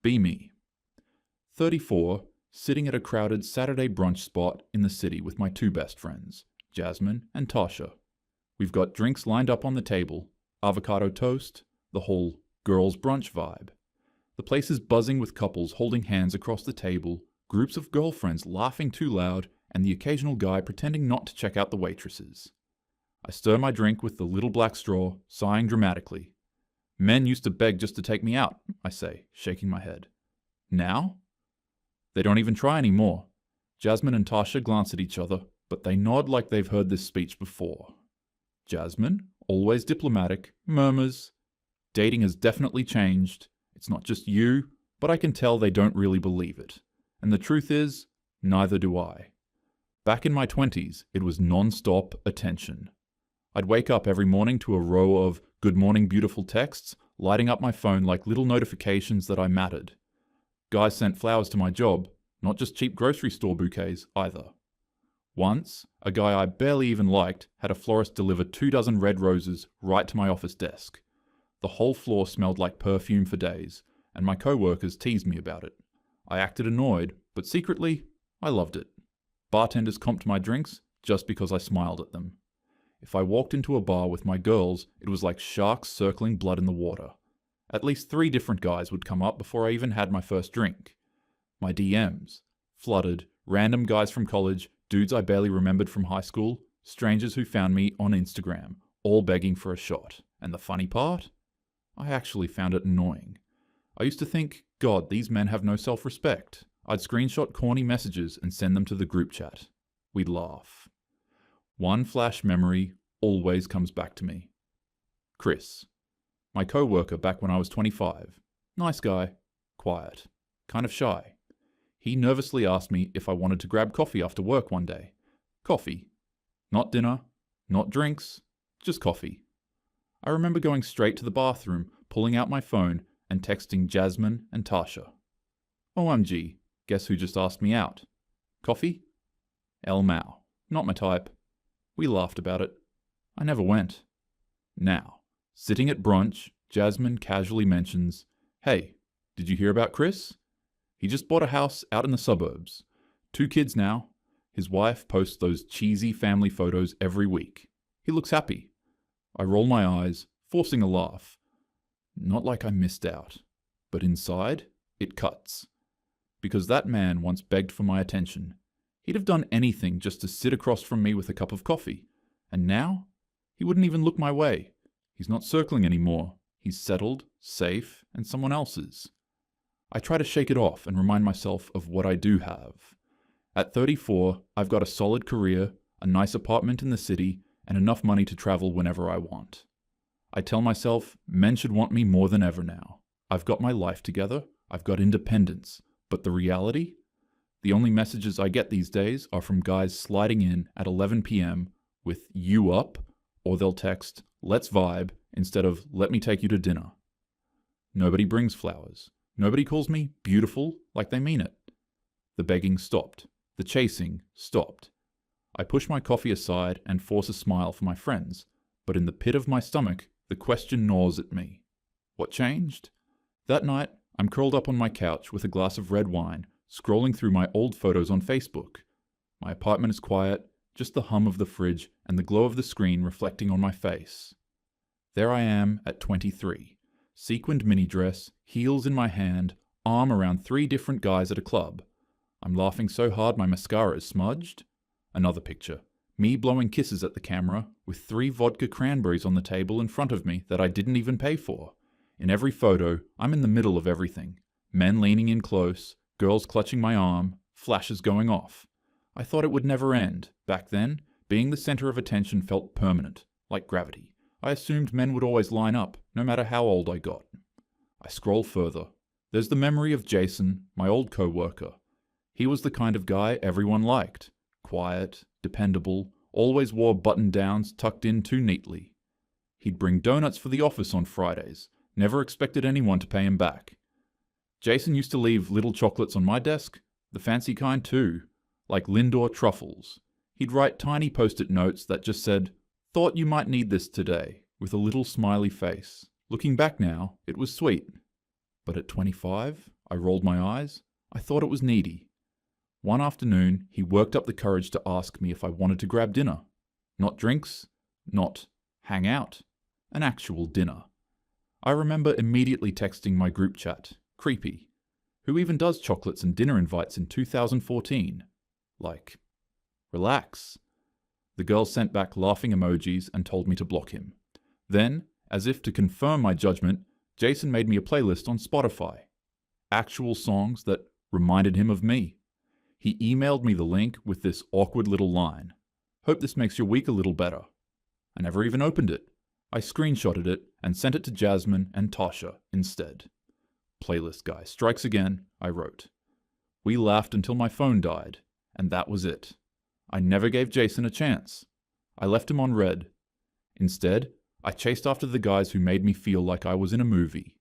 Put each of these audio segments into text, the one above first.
Be me. 34, sitting at a crowded Saturday brunch spot in the city with my two best friends, Jasmine and Tasha. We've got drinks lined up on the table, avocado toast, the whole girls' brunch vibe. The place is buzzing with couples holding hands across the table, groups of girlfriends laughing too loud, and the occasional guy pretending not to check out the waitresses. I stir my drink with the little black straw, sighing dramatically. Men used to beg just to take me out, I say, shaking my head. Now? They don't even try anymore. Jasmine and Tasha glance at each other, but they nod like they've heard this speech before. Jasmine, always diplomatic, murmurs, "Dating has definitely changed. It's not just you, but I can tell they don't really believe it. And the truth is, neither do I. Back in my 20s, it was non-stop attention. I'd wake up every morning to a row of "Good morning, beautiful" texts, lighting up my phone like little notifications that I mattered. Guys sent flowers to my job, not just cheap grocery store bouquets either. Once, a guy I barely even liked had a florist deliver 24 red roses right to my office desk. The whole floor smelled like perfume for days, and my co-workers teased me about it. I acted annoyed, but secretly, I loved it. Bartenders comped my drinks just because I smiled at them. If I walked into a bar with my girls, it was like sharks circling blood in the water. At least 3 different guys would come up before I even had my first drink. My DMs, flooded, random guys from college, dudes I barely remembered from high school, strangers who found me on Instagram, all begging for a shot. And the funny part? I actually found it annoying. I used to think, God, these men have no self-respect. I'd screenshot corny messages and send them to the group chat. We'd laugh. One flash memory always comes back to me. Chris, my co-worker back when I was 25. Nice guy, quiet, kind of shy. He nervously asked me if I wanted to grab coffee after work one day. Coffee. Not dinner, not drinks, just coffee. I remember going straight to the bathroom, pulling out my phone, and texting Jasmine and Tasha. OMG, guess who just asked me out? Coffee? El Mao. Not my type. We laughed about it. I never went. Now, sitting at brunch, Jasmine casually mentions, "Hey, did you hear about Chris? He just bought a house out in the suburbs. 2 kids now. His wife posts those cheesy family photos every week. He looks happy." I roll my eyes, forcing a laugh. Not like I missed out, but inside, it cuts. Because that man once begged for my attention. He'd have done anything just to sit across from me with a cup of coffee. And now, he wouldn't even look my way. He's not circling anymore. He's settled, safe, and someone else's. I try to shake it off and remind myself of what I do have. At 34, I've got a solid career, a nice apartment in the city, and enough money to travel whenever I want. I tell myself men should want me more than ever now. I've got my life together, I've got independence, but the reality? The only messages I get these days are from guys sliding in at 11 p.m. with "you up," or they'll text "let's vibe" instead of "let me take you to dinner." Nobody brings flowers. Nobody calls me beautiful like they mean it. The begging stopped. The chasing stopped. I push my coffee aside and force a smile for my friends, but in the pit of my stomach, the question gnaws at me. What changed? That night, I'm curled up on my couch with a glass of red wine, scrolling through my old photos on Facebook. My apartment is quiet, just the hum of the fridge and the glow of the screen reflecting on my face. There I am at 23, sequined mini dress, heels in my hand, arm around 3 different guys at a club. I'm laughing so hard my mascara is smudged. Another picture, me blowing kisses at the camera, with 3 vodka cranberries on the table in front of me that I didn't even pay for. In every photo, I'm in the middle of everything. Men leaning in close, girls clutching my arm, flashes going off. I thought it would never end. Back then, being the center of attention felt permanent, like gravity. I assumed men would always line up, no matter how old I got. I scroll further. There's the memory of Jason, my old co-worker. He was the kind of guy everyone liked. Quiet, dependable, always wore button-downs tucked in too neatly. He'd bring donuts for the office on Fridays, never expected anyone to pay him back. Jason used to leave little chocolates on my desk, the fancy kind too, like Lindor truffles. He'd write tiny post-it notes that just said, "Thought you might need this today," with a little smiley face. Looking back now, it was sweet. But at 25, I rolled my eyes. I thought it was needy. One afternoon, he worked up the courage to ask me if I wanted to grab dinner. Not drinks, not hang out, an actual dinner. I remember immediately texting my group chat, creepy. Who even does chocolates and dinner invites in 2014? Like, relax. The girl sent back laughing emojis and told me to block him. Then, as if to confirm my judgment, Jason made me a playlist on Spotify. Actual songs that reminded him of me. He emailed me the link with this awkward little line. Hope this makes your week a little better. I never even opened it. I screenshotted it and sent it to Jasmine and Tasha instead. Playlist guy strikes again, I wrote. We laughed until my phone died, and that was it. I never gave Jason a chance. I left him on red. Instead, I chased after the guys who made me feel like I was in a movie.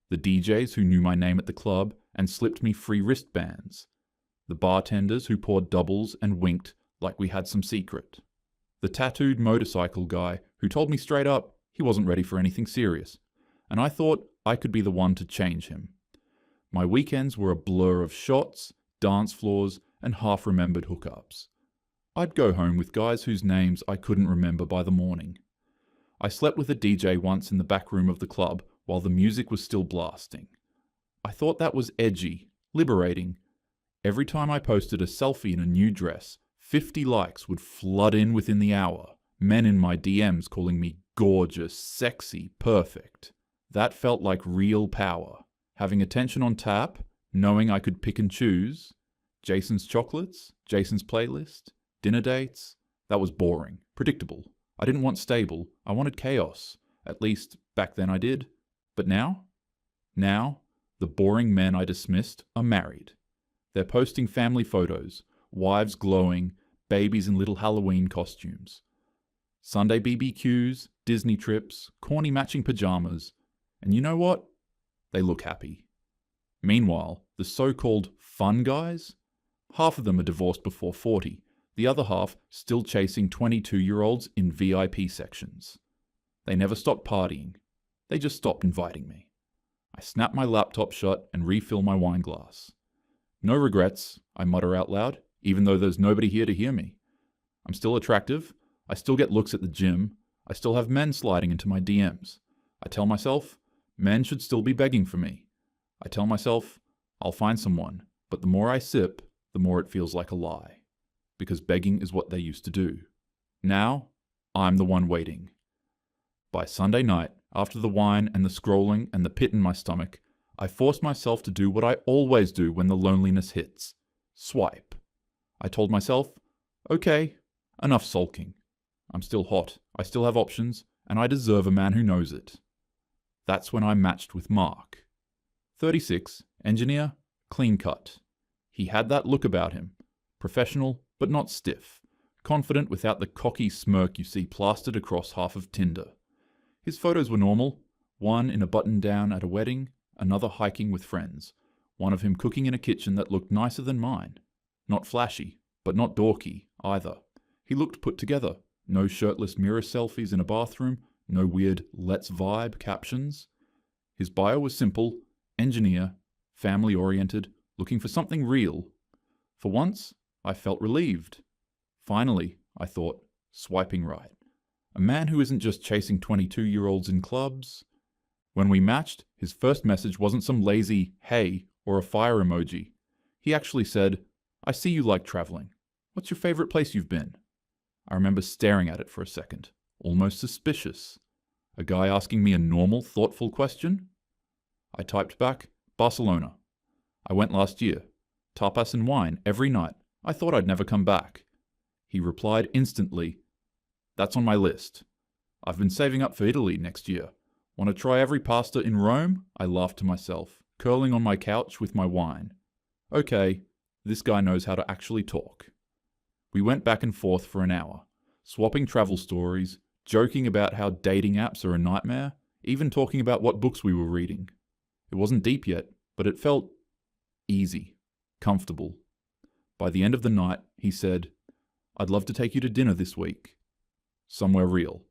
The DJs who knew my name at the club and slipped me free wristbands. The bartenders who poured doubles and winked like we had some secret. The tattooed motorcycle guy who told me straight up he wasn't ready for anything serious, and I thought I could be the one to change him. My weekends were a blur of shots, dance floors, and half-remembered hookups. I'd go home with guys whose names I couldn't remember by the morning. I slept with a DJ once in the back room of the club while the music was still blasting. I thought that was edgy, liberating. Every time I posted a selfie in a new dress, 50 likes would flood in within the hour, men in my DMs calling me gorgeous, sexy, perfect. That felt like real power. Having attention on tap, knowing I could pick and choose. Jason's chocolates, Jason's playlist, dinner dates. That was boring, predictable. I didn't want stable, I wanted chaos. At least, back then I did. But now? Now, the boring men I dismissed are married. They're posting family photos, wives glowing, babies in little Halloween costumes. Sunday BBQs, Disney trips, corny matching pajamas. And you know what? They look happy. Meanwhile, the so-called fun guys? Half of them are divorced before 40, the other half still chasing 22-year-olds in VIP sections. They never stopped partying. They just stopped inviting me. I snap my laptop shut and refill my wine glass. No regrets, I mutter out loud, even though there's nobody here to hear me. I'm still attractive. I still get looks at the gym. I still have men sliding into my DMs. I tell myself, men should still be begging for me. I tell myself, I'll find someone, but the more I sip, the more it feels like a lie. Because begging is what they used to do. Now, I'm the one waiting. By Sunday night, after the wine and the scrolling and the pit in my stomach, I forced myself to do what I always do when the loneliness hits. Swipe. I told myself, okay, enough sulking. I'm still hot, I still have options, and I deserve a man who knows it. That's when I matched with Mark. 36, engineer, clean cut. He had that look about him. Professional, but not stiff. Confident without the cocky smirk you see plastered across half of Tinder. His photos were normal. One in a button-down at a wedding, another hiking with friends. One of him cooking in a kitchen that looked nicer than mine. Not flashy, but not dorky either. He looked put together. No shirtless mirror selfies in a bathroom. No weird "let's vibe" captions. His bio was simple. Engineer. Family-oriented. Looking for something real. For once, I felt relieved. Finally, I thought, swiping right. A man who isn't just chasing 22-year-olds in clubs. When we matched, his first message wasn't some lazy "hey" or a fire emoji. He actually said, I see you like traveling. What's your favorite place you've been? I remember staring at it for a second, almost suspicious. A guy asking me a normal, thoughtful question? I typed back, Barcelona. I went last year. Tapas and wine every night. I thought I'd never come back. He replied instantly, that's on my list. I've been saving up for Italy next year. Want to try every pasta in Rome? I laughed to myself, curling on my couch with my wine. Okay, this guy knows how to actually talk. We went back and forth for an hour, swapping travel stories, joking about how dating apps are a nightmare, even talking about what books we were reading. It wasn't deep yet, but it felt easy, comfortable. By the end of the night, he said, I'd love to take you to dinner this week. Somewhere real,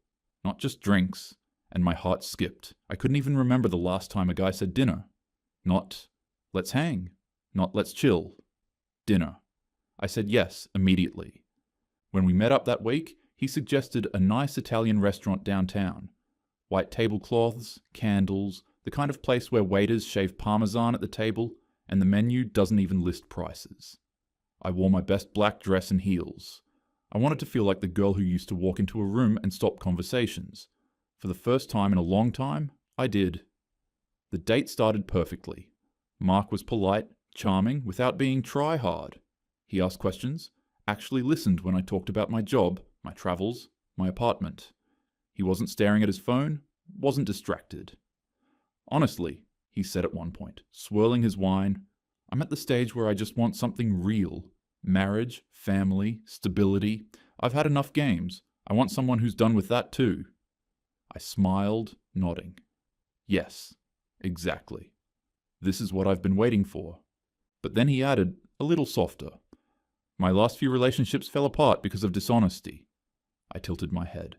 not just drinks, and my heart skipped. I couldn't even remember the last time a guy said dinner. Not Let's hang, not let's chill. Dinner. I said yes immediately. When we met up that week, he suggested a nice Italian restaurant downtown. White tablecloths, candles, the kind of place where waiters shave parmesan at the table, and the menu doesn't even list prices. I wore my best black dress and heels. I wanted to feel like the girl who used to walk into a room and stop conversations. For the first time in a long time, I did. The date started perfectly. Mark was polite, charming, without being try-hard. He asked questions, actually listened when I talked about my job, my travels, my apartment. He wasn't staring at his phone, wasn't distracted. Honestly, he said at one point, swirling his wine, I'm at the stage where I just want something real. Marriage, family, stability. I've had enough games. I want someone who's done with that too. I smiled, nodding. Yes, exactly. This is what I've been waiting for. But then he added, a little softer. My last few relationships fell apart because of dishonesty. I tilted my head.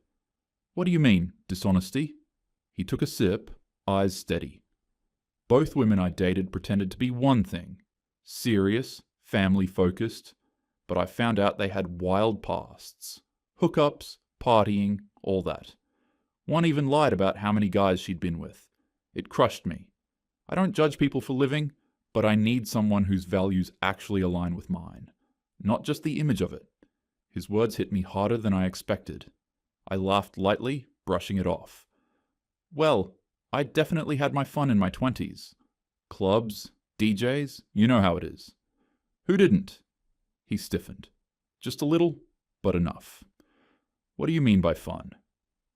What do you mean, dishonesty? He took a sip, eyes steady. Both women I dated pretended to be one thing. Serious, family-focused. But I found out they had wild pasts. Hookups, partying, all that. One even lied about how many guys she'd been with. It crushed me. I don't judge people for living, but I need someone whose values actually align with mine. Not just the image of it. His words hit me harder than I expected. I laughed lightly, brushing it off. Well, I definitely had my fun in my 20s. Clubs, DJs, you know how it is. Who didn't? He stiffened. Just a little, but enough. What do you mean by fun?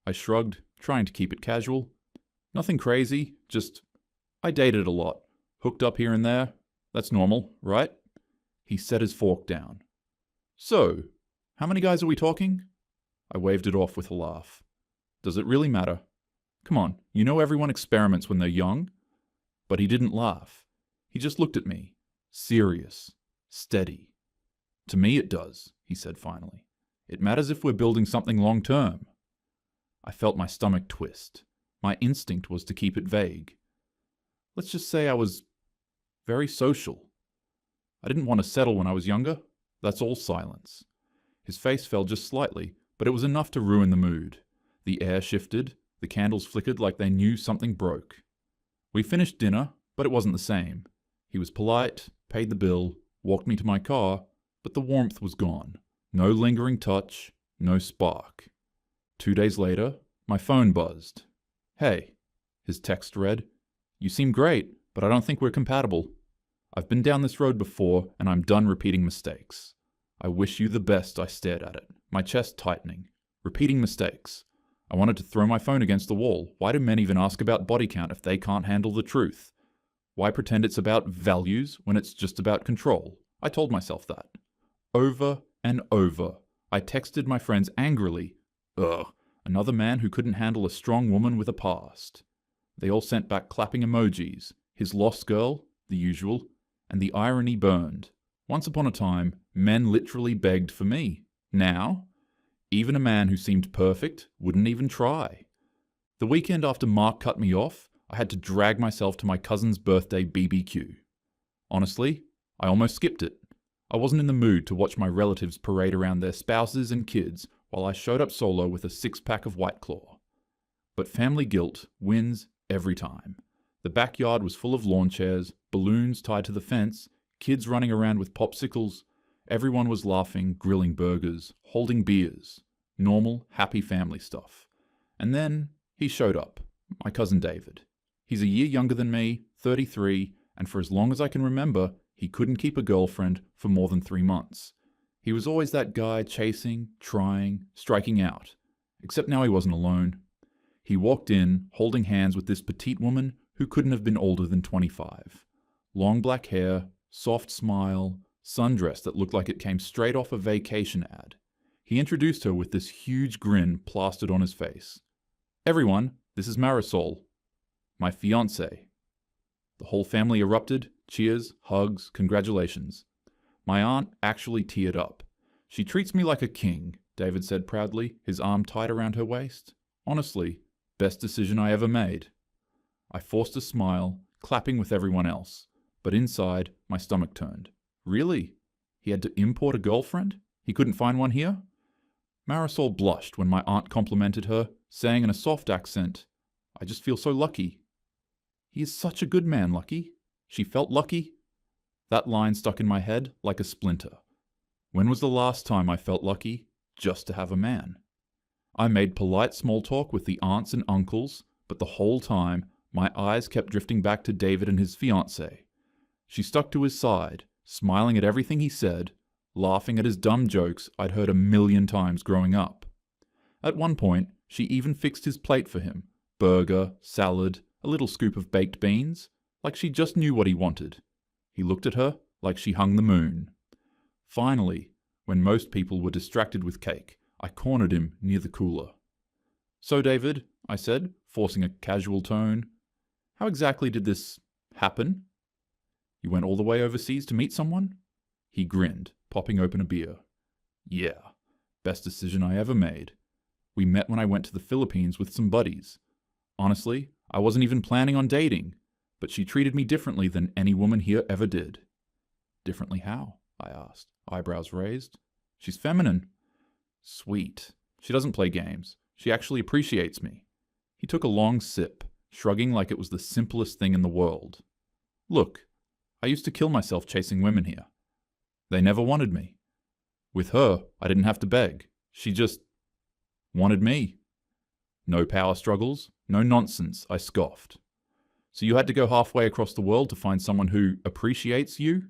I shrugged, trying to keep it casual. Nothing crazy, just I dated a lot. Hooked up here and there. That's normal, right? He set his fork down. So, how many guys are we talking? I waved it off with a laugh. Does it really matter? Come on, you know everyone experiments when they're young? But he didn't laugh. He just looked at me. Serious. Steady. To me it does, he said finally. It matters if we're building something long-term. I felt my stomach twist. My instinct was to keep it vague. Let's just say I was very social. I didn't want to settle when I was younger. That's all silence. His face fell just slightly, but it was enough to ruin the mood. The air shifted, the candles flickered like they knew something broke. We finished dinner, but it wasn't the same. He was polite, paid the bill, walked me to my car, but the warmth was gone. No lingering touch, no spark. 2 days later, my phone buzzed. Hey, his text read, you seem great, but I don't think we're compatible. I've been down this road before, and I'm done repeating mistakes. I wish you the best. I stared at it, my chest tightening. Repeating mistakes. I wanted to throw my phone against the wall. Why do men even ask about body count if they can't handle the truth? Why pretend it's about values when it's just about control? I told myself that. Over and over, I texted my friends angrily. Ugh, another man who couldn't handle a strong woman with a past. They all sent back clapping emojis. His lost girl, the usual, and the irony burned. Once upon a time, men literally begged for me. Now, even a man who seemed perfect wouldn't even try. The weekend after Mark cut me off, I had to drag myself to my cousin's birthday BBQ. Honestly, I almost skipped it. I wasn't in the mood to watch my relatives parade around their spouses and kids while I showed up solo with a 6-pack of White Claw. But family guilt wins every time. The backyard was full of lawn chairs, balloons tied to the fence, kids running around with popsicles. Everyone was laughing, grilling burgers, holding beers. Normal, happy family stuff. And then he showed up, my cousin David. He's a year younger than me, 33, and for as long as I can remember, he couldn't keep a girlfriend for more than 3 months. He was always that guy chasing, trying, striking out. Except now he wasn't alone. He walked in, holding hands with this petite woman who couldn't have been older than 25. Long black hair, soft smile, sundress that looked like it came straight off a vacation ad. He introduced her with this huge grin plastered on his face. Everyone, this is Marisol, my fiancée. The whole family erupted, cheers, hugs, congratulations. My aunt actually teared up. She treats me like a king, David said proudly, his arm tight around her waist. Honestly, best decision I ever made. I forced a smile, clapping with everyone else. but inside, my stomach turned. Really? He had to import a girlfriend? He couldn't find one here? Marisol blushed when my aunt complimented her, saying in a soft accent, "I just feel so lucky." "He is such a good man, Lucky." She felt lucky? That line stuck in my head like a splinter. When was the last time I felt lucky just to have a man? I made polite small talk with the aunts and uncles, but the whole time, my eyes kept drifting back to David and his fiancée. She stuck to his side, smiling at everything he said, laughing at his dumb jokes I'd heard 1,000,000 times growing up. At one point, she even fixed his plate for him. Burger, salad, a little scoop of baked beans, like she just knew what he wanted. He looked at her like she hung the moon. Finally, when most people were distracted with cake, I cornered him near the cooler. "So, David," I said, forcing a casual tone, "how exactly did this happen? You went all the way overseas to meet someone?" He grinned, popping open a beer. "Yeah, best decision I ever made. We met when I went to the Philippines with some buddies. Honestly, I wasn't even planning on dating, but she treated me differently than any woman here ever did." "Differently how?" I asked, eyebrows raised. "She's feminine." "Sweet. She doesn't play games. She actually appreciates me." He took a long sip, shrugging like it was the simplest thing in the world. "Look, I used to kill myself chasing women here. They never wanted me. With her, I didn't have to beg. She just wanted me. No power struggles, no nonsense," I scoffed. "So you had to go halfway across the world to find someone who appreciates you?"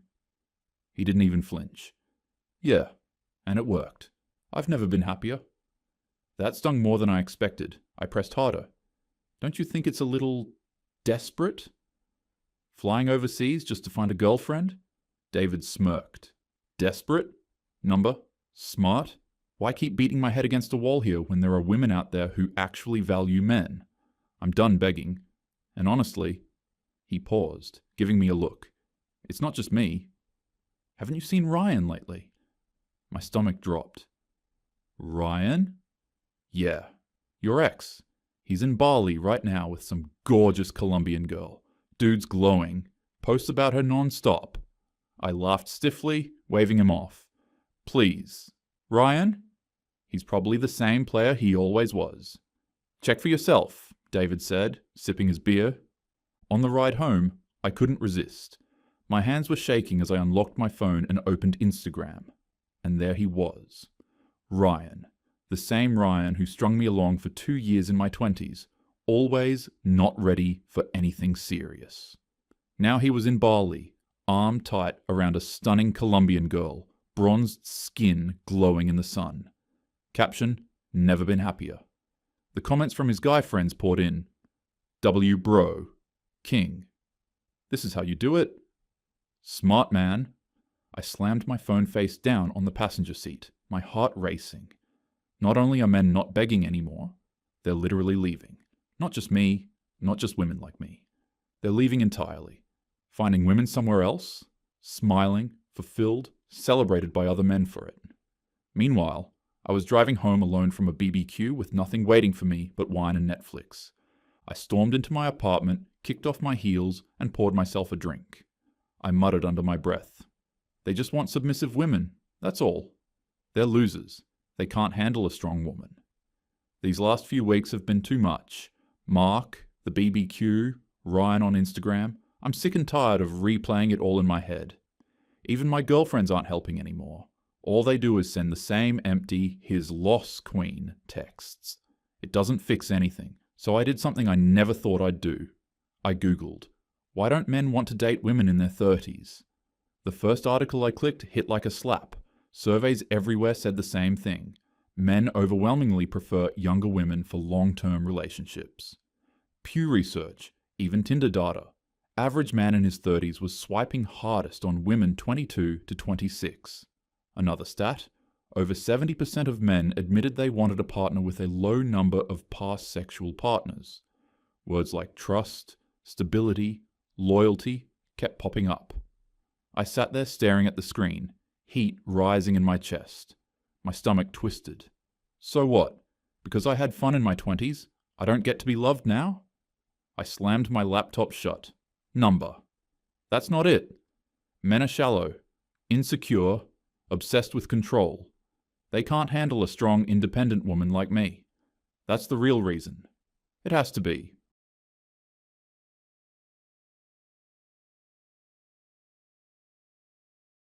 He didn't even flinch. "Yeah, and it worked. I've never been happier." That stung more than I expected. I pressed harder. "Don't you think it's a little desperate? Flying overseas just to find a girlfriend?" David smirked. "Desperate? Number? Smart? Why keep beating my head against a wall here when there are women out there who actually value men? I'm done begging. And honestly," he paused, giving me a look, "it's not just me. Haven't you seen Ryan lately?" My stomach dropped. "Ryan?" "Yeah, your ex. He's in Bali right now with some gorgeous Colombian girl. Dude's glowing. Posts about her non-stop." I laughed stiffly, waving him off. "Please. Ryan? He's probably the same player he always was." "Check for yourself," David said, sipping his beer. On the ride home, I couldn't resist. My hands were shaking as I unlocked my phone and opened Instagram. And there he was. Ryan. The same Ryan who strung me along for 2 years in my 20s, always not ready for anything serious. Now he was in Bali, arm tight around a stunning Colombian girl, bronzed skin glowing in the sun. Caption, "Never been happier." The comments from his guy friends poured in. "W bro. King. This is how you do it. Smart man." I slammed my phone face down on the passenger seat, my heart racing. Not only are men not begging anymore, they're literally leaving. Not just me, not just women like me. They're leaving entirely, finding women somewhere else, smiling, fulfilled, celebrated by other men for it. Meanwhile, I was driving home alone from a BBQ with nothing waiting for me but wine and Netflix. I stormed into my apartment, kicked off my heels, and poured myself a drink. I muttered under my breath. They just want submissive women, that's all. They're losers. They can't handle a strong woman. These last few weeks have been too much. Mark, the BBQ, Ryan on Instagram. I'm sick and tired of replaying it all in my head. Even my girlfriends aren't helping anymore. All they do is send the same empty, "his loss queen" texts. It doesn't fix anything, so I did something I never thought I'd do. I Googled, why don't men want to date women in their 30s? The first article I clicked hit like a slap. Surveys everywhere said the same thing. Men overwhelmingly prefer younger women for long-term relationships. Pew Research, even Tinder data. Average man in his 30s was swiping hardest on women 22 to 26. Another stat, over 70% of men admitted they wanted a partner with a low number of past sexual partners. Words like trust, stability, loyalty kept popping up. I sat there staring at the screen, heat rising in my chest. My stomach twisted. So what? Because I had fun in my 20s, I don't get to be loved now? I slammed my laptop shut. Number. That's not it. Men are shallow, insecure, obsessed with control. They can't handle a strong, independent woman like me. That's the real reason. It has to be.